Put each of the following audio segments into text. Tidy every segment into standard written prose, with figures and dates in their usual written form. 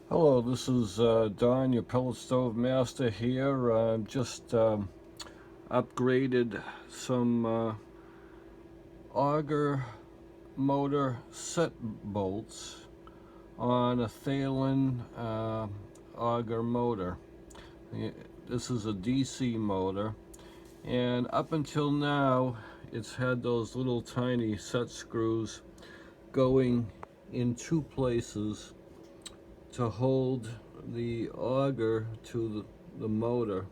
Hello, this is Don, your pellet stove master here. Just upgraded some auger motor set bolts on a Thelin auger motor. This is a DC motor, and up until now it's had those little tiny set screws going in two places to hold the auger to the motor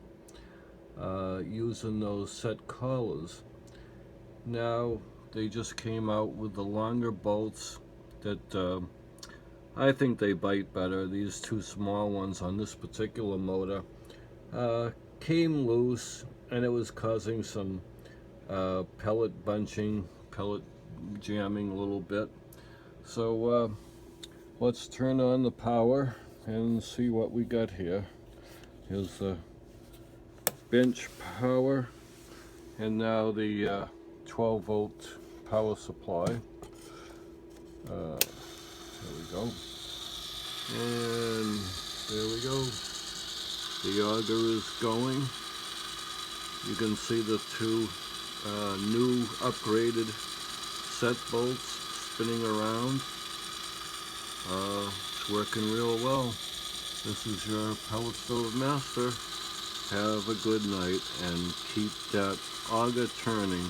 using those set collars. Now they just came out with the longer bolts that I think they bite better. These two small ones on this particular motor came loose, and it was causing some pellet bunching, pellet jamming a little bit. So let's turn on the power and see what we got here. Here's the bench power, and now the 12-volt power supply. There we go. And there we go. The auger is going. You can see the two new upgraded set bolts spinning around. It's working real well. This is your pellet stove master. Have a good night and keep that auger turning.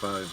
Bye.